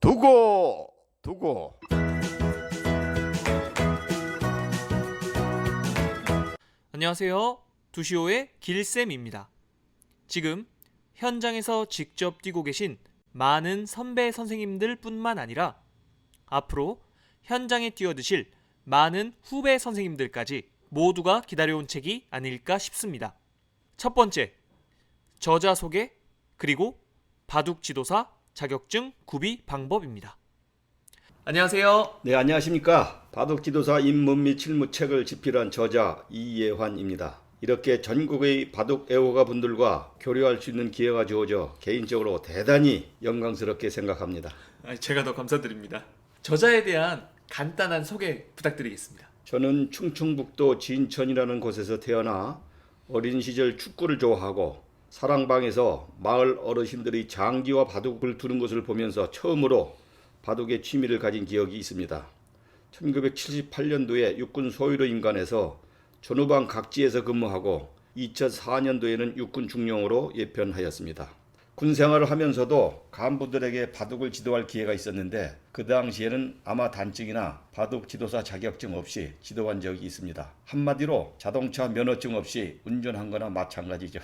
두고. 안녕하세요. 두시오의 길쌤입니다. 지금 현장에서 직접 뛰고 계신 많은 선배 선생님들 뿐만 아니라 앞으로 현장에 뛰어드실 많은 후배 선생님들까지 모두가 기다려온 책이 아닐까 싶습니다. 첫 번째, 저자 소개 그리고 바둑 지도사 자격증 구비 방법입니다. 안녕하세요. 네, 안녕하십니까. 바둑지도사 입문 및 실무 책을 집필한 저자 이예환입니다. 이렇게 전국의 바둑 애호가 분들과 교류할 수 있는 기회가 주어져 개인적으로 대단히 영광스럽게 생각합니다. 제가 더 감사드립니다. 저자에 대한 간단한 소개 부탁드리겠습니다. 저는 충청북도 진천이라는 곳에서 태어나 어린 시절 축구를 좋아하고 사랑방에서 마을 어르신들이 장기와 바둑을 두는 것을 보면서 처음으로 바둑에 취미를 가진 기억이 있습니다. 1978년도에 육군 소위로 임관해서 전후방 각지에서 근무하고 2004년도에는 육군 중령으로 예편하였습니다. 군 생활을 하면서도 간부들에게 바둑을 지도할 기회가 있었는데 그 당시에는 아마 단증이나 바둑 지도사 자격증 없이 지도한 적이 있습니다. 한마디로 자동차 면허증 없이 운전한 거나 마찬가지죠.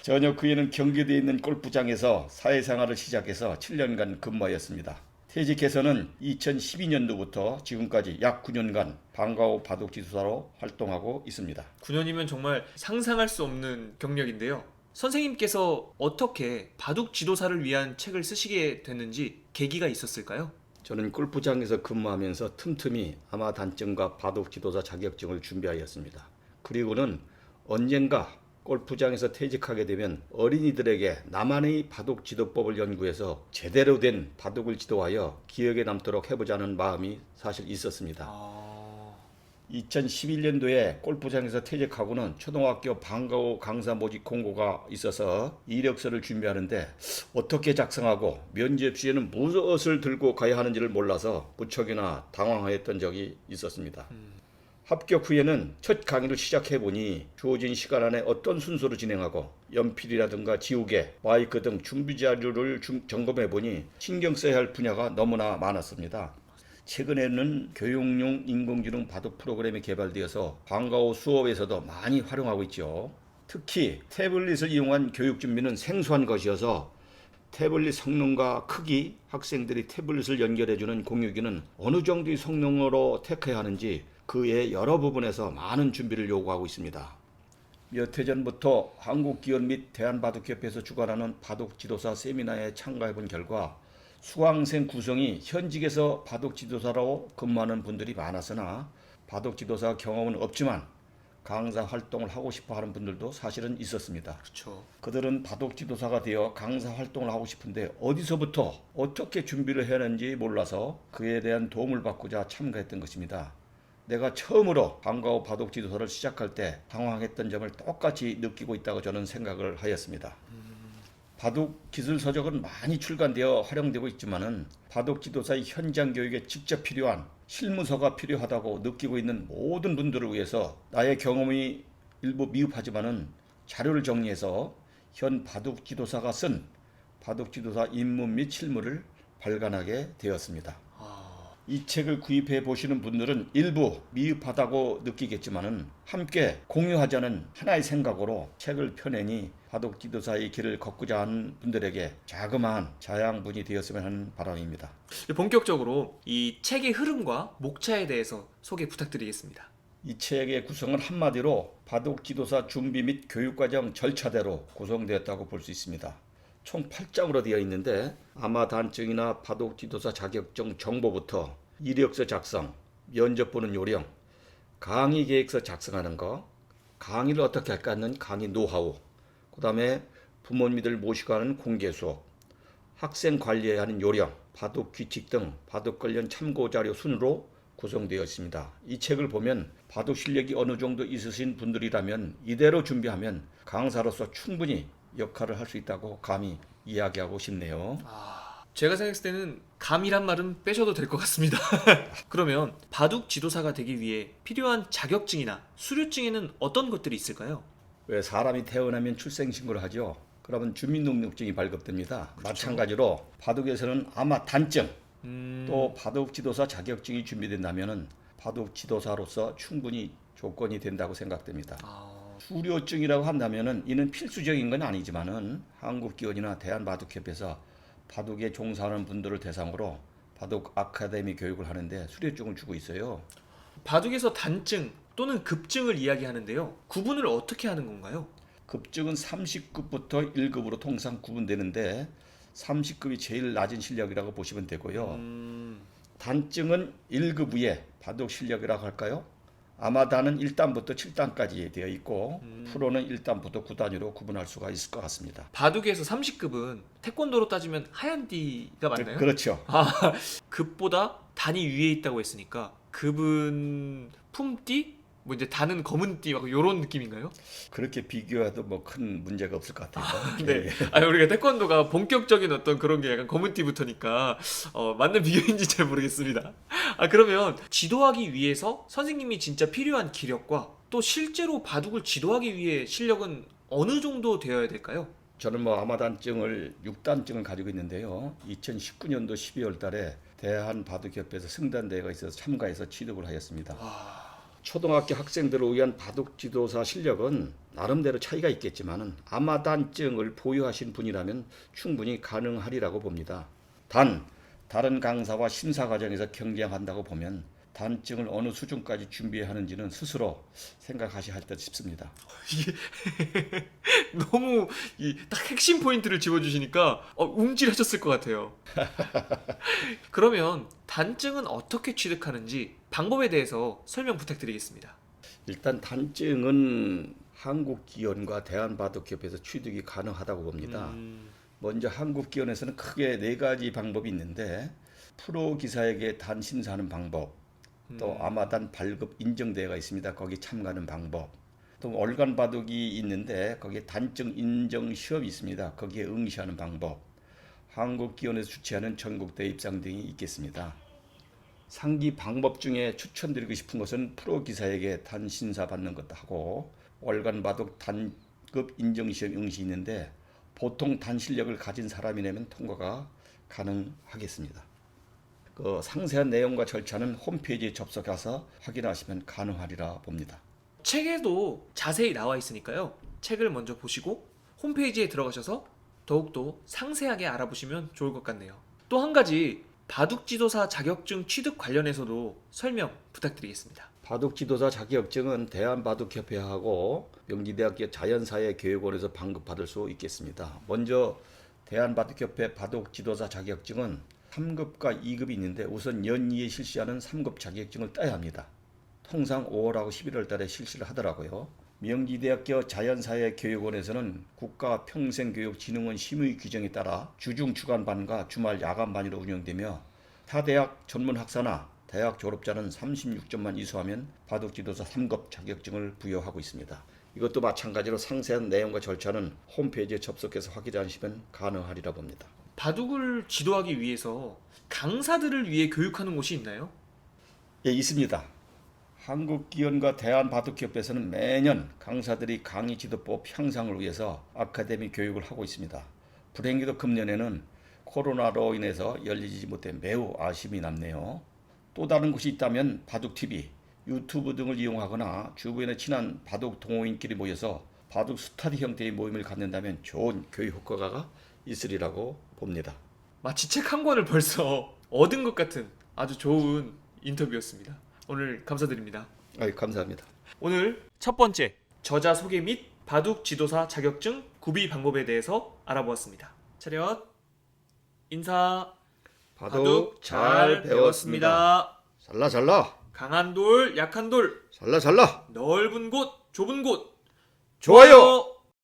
저녁 후에는 경기도에 있는 골프장에서 사회생활을 시작해서 7년간 근무하였습니다. 퇴직해서는 2012년도부터 지금까지 약 9년간 방과후 바둑 지도사로 활동하고 있습니다. 9년이면 정말 상상할 수 없는 경력인데요. 선생님께서 어떻게 바둑 지도사를 위한 책을 쓰시게 됐는지 계기가 있었을까요? 저는 골프장에서 근무하면서 틈틈이 아마 단증과 바둑 지도사 자격증을 준비하였습니다. 그리고는 언젠가 골프장에서 퇴직하게 되면 어린이들에게 나만의 바둑 지도법을 연구해서 제대로 된 바둑을 지도하여 기억에 남도록 해보자는 마음이 사실 있었습니다. 2011년도에 골프장에서 퇴직하고는 초등학교 방과후 강사 모집 공고가 있어서 이력서를 준비하는데 어떻게 작성하고 면접 시에는 무엇을 들고 가야 하는지를 몰라서 무척이나 당황하였던 적이 있었습니다. 합격 후에는 첫 강의를 시작해보니 주어진 시간 안에 어떤 순서로 진행하고 연필이라든가 지우개, 마이크 등 준비 자료를 점검해보니 신경 써야 할 분야가 너무나 많았습니다. 최근에는 교육용 인공지능 바둑 프로그램이 개발되어서 방과후 수업에서도 많이 활용하고 있죠. 특히 태블릿을 이용한 교육 준비는 생소한 것이어서 태블릿 성능과 크기, 학생들이 태블릿을 연결해주는 공유기는 어느 정도의 성능으로 택해야 하는지 그 외 여러 부분에서 많은 준비를 요구하고 있습니다. 몇 해 전부터 한국기원 및 대한바둑협회에서 주관하는 바둑 지도사 세미나에 참가해본 결과 수강생 구성이 현직에서 바둑 지도사로 근무하는 분들이 많았으나 바둑 지도사 경험은 없지만 강사 활동을 하고 싶어 하는 분들도 사실은 있었습니다. 그렇죠. 그들은 바둑 지도사가 되어 강사 활동을 하고 싶은데 어디서부터 어떻게 준비를 해야 하는지 몰라서 그에 대한 도움을 받고자 참가했던 것입니다. 내가 처음으로 방과후 바둑 지도사를 시작할 때 당황했던 점을 똑같이 느끼고 있다고 저는 생각을 하였습니다. 바둑 기술 서적은 많이 출간되어 활용되고 있지만은 바둑 지도사의 현장 교육에 직접 필요한 실무서가 필요하다고 느끼고 있는 모든 분들을 위해서 나의 경험이 일부 미흡하지만은 자료를 정리해서 현 바둑 지도사가 쓴 바둑 지도사 입문 및 실무를 발간하게 되었습니다. 이 책을 구입해 보시는 분들은 일부 미흡하다고 느끼겠지만은 함께 공유하자는 하나의 생각으로 책을 펴내니 바둑 지도사의 길을 걷고자 하는 분들에게 자그마한 자양분이 되었으면 하는 바람입니다. 본격적으로 이 책의 흐름과 목차에 대해서 소개 부탁드리겠습니다. 이 책의 구성은 한마디로 바둑 지도사 준비 및 교육과정 절차대로 구성되었다고 볼 수 있습니다. 총 8장으로 되어 있는데 아마 단증이나 바둑 지도사 자격증 정보부터 이력서 작성, 면접 보는 요령, 강의 계획서 작성하는 거, 강의를 어떻게 할까 하는 강의 노하우, 그 다음에 부모님들 모시고 하는 공개 수업, 학생 관리해야 하는 요령, 바둑 규칙 등 바둑 관련 참고 자료 순으로 구성되어 있습니다. 이 책을 보면 바둑 실력이 어느 정도 있으신 분들이라면 이대로 준비하면 강사로서 충분히 역할을 할 수 있다고 감히 이야기하고 싶네요. 제가 생각했을 때는 감이란 말은 빼셔도 될 것 같습니다. 그러면 바둑 지도사가 되기 위해 필요한 자격증이나 수료증에는 어떤 것들이 있을까요? 왜 사람이 태어나면 출생신고를 하죠. 그러면 주민등록증이 발급됩니다. 마찬가지로 바둑에서는 아마 단증 또 바둑지도사 자격증이 준비된다면은 바둑지도사로서 충분히 조건이 된다고 생각됩니다. 수료증이라고 한다면은 이는 필수적인 건 아니지만은 한국기원이나 대한바둑협회에서 바둑에 종사하는 분들을 대상으로 바둑 아카데미 교육을 하는데 수료증을 주고 있어요. 바둑에서 단증 또는 급증을 이야기하는데요. 구분을 어떻게 하는 건가요? 급증은 30급부터 1급으로 통상 구분되는데 30급이 제일 낮은 실력이라고 보시면 되고요. 단증은 1급 위에 바둑 실력이라고 할까요? 아마다는 1단부터 7단까지 되어 있고 프로는 1단부터 9단위로 구분할 수가 있을 것 같습니다. 바둑에서 30급은 태권도로 따지면 하얀띠가 맞나요? 그렇죠. 급보다 단이 위에 있다고 했으니까 급은 품띠? 뭐 이제 단은 검은띠 막 이런 느낌인가요? 그렇게 비교해도 뭐 큰 문제가 없을 것 같아요. 네. 우리가 태권도가 본격적인 어떤 그런 게 약간 검은띠부터니까 맞는 비교인지 잘 모르겠습니다. 그러면 지도하기 위해서 선생님이 진짜 필요한 기력과 또 실제로 바둑을 지도하기 위해 실력은 어느 정도 되어야 될까요? 저는 뭐 아마단증을 6단증을 가지고 있는데요. 2019년도 12월 달에 대한바둑협회에서 승단대회가 있어서 참가해서 취득을 하였습니다. 초등학교 학생들을 위한 바둑 지도사 실력은 나름대로 차이가 있겠지만 아마단증을 보유하신 분이라면 충분히 가능하리라고 봅니다. 단, 다른 강사와 심사 과정에서 경쟁한다고 보면 단증을 어느 수준까지 준비해야 하는지는 스스로 생각하셔야 할 듯 싶습니다. 이게 너무 딱 핵심 포인트를 집어주시니까 움찔하셨을 것 같아요. 그러면 단증은 어떻게 취득하는지 방법에 대해서 설명 부탁드리겠습니다. 일단 단증은 한국기원과 대한바둑협회에서 취득이 가능하다고 봅니다. 먼저 한국기원에서는 크게 4가지 방법이 있는데 프로 기사에게 단 심사하는 방법, 또 아마단 발급 인정대회가 있습니다. 거기 참가하는 방법, 또 월간 바둑이 있는데 거기에 단증 인정 시험이 있습니다. 거기에 응시하는 방법, 한국기원에서 주최하는 전국대회 입상 등이 있겠습니다. 상기 방법 중에 추천드리고 싶은 것은 프로 기사에게 단 심사 받는 것도 하고 월간 바둑 단급 인정 시험 응시 있는데 보통 단 실력을 가진 사람이라면 통과가 가능하겠습니다. 그 상세한 내용과 절차는 홈페이지에 접속해서 확인하시면 가능하리라 봅니다. 책에도 자세히 나와 있으니까요. 책을 먼저 보시고 홈페이지에 들어가셔서 더욱더 상세하게 알아보시면 좋을 것 같네요. 또 한 가지 바둑지도사 자격증 취득 관련해서도 설명 부탁드리겠습니다. 바둑지도사 자격증은 대한바둑협회하고 명지대학교 자연사회교육원에서 발급받을 수 있겠습니다. 먼저 대한바둑협회 바둑지도사 자격증은 3급과 2급이 있는데 우선 연이에 실시하는 3급 자격증을 따야 합니다. 통상 5월하고 11월 달에 실시를 하더라고요. 명지대학교 자연사회교육원에서는 국가평생교육진흥원 심의 규정에 따라 주중 주간반과 주말 야간반으로 운영되며 타 대학 전문학사나 대학 졸업자는 36점만 이수하면 바둑지도사 3급 자격증을 부여하고 있습니다. 이것도 마찬가지로 상세한 내용과 절차는 홈페이지에 접속해서 확인하시면 가능하리라 봅니다. 바둑을 지도하기 위해서 강사들을 위해 교육하는 곳이 있나요? 예, 있습니다. 한국기원과 대한바둑협회에서는 매년 강사들이 강의 지도법 향상을 위해서 아카데미 교육을 하고 있습니다. 불행히도 금년에는 코로나로 인해서 열리지 못해 매우 아쉬움이 남네요. 또 다른 곳이 있다면 바둑TV, 유튜브 등을 이용하거나 주변에 친한 바둑 동호인끼리 모여서 바둑 스터디 형태의 모임을 갖는다면 좋은 교육 효과가 있으리라고 봅니다. 마치 책 한 권을 벌써 얻은 것 같은 아주 좋은 인터뷰였습니다. 오늘 감사드립니다. 감사합니다. 오늘 첫 번째 저자 소개 및 바둑 지도사 자격증 구비 방법에 대해서 알아보았습니다. 차렷 인사. 바둑 잘 배웠습니다. 잘라 강한 돌 약한 돌 잘라 넓은 곳 좁은 곳 좋아요.